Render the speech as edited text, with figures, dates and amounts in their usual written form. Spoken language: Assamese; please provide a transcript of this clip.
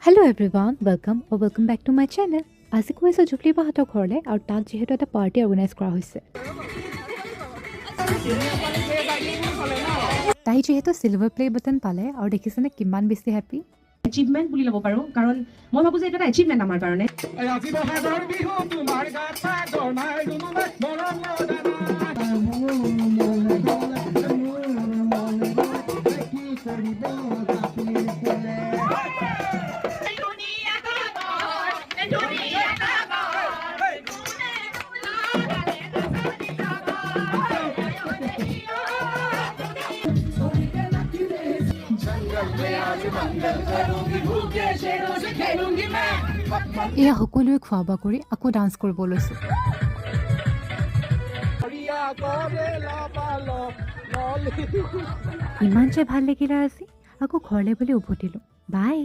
Hello everyone, welcome back to my channel. আজি কৈছো জুবলি বাহঁতৰ ঘৰলে আৰু তাত যেহেতু এটা পাৰ্টি অৰ্গেনাইজ কৰা হৈছে। তাই যেহেতু সিলভাৰ প্লে বাটন পালে আৰু দেখিছেনে কিমান বেছি হেপী। এচিভমেন্ট বুলি ল'ব পাৰো কাৰণ মই ভাবো যে এটা এচিভমেন্ট আমাৰ কাৰণে। এয়া সকলোৱে খোৱা বোৱা কৰি আকৌ ডান্স কৰিব লৈছো। ইমান যে ভাল লাগিলে আজি আকৌ ঘৰলৈ বুলি উভতিলো। বাই।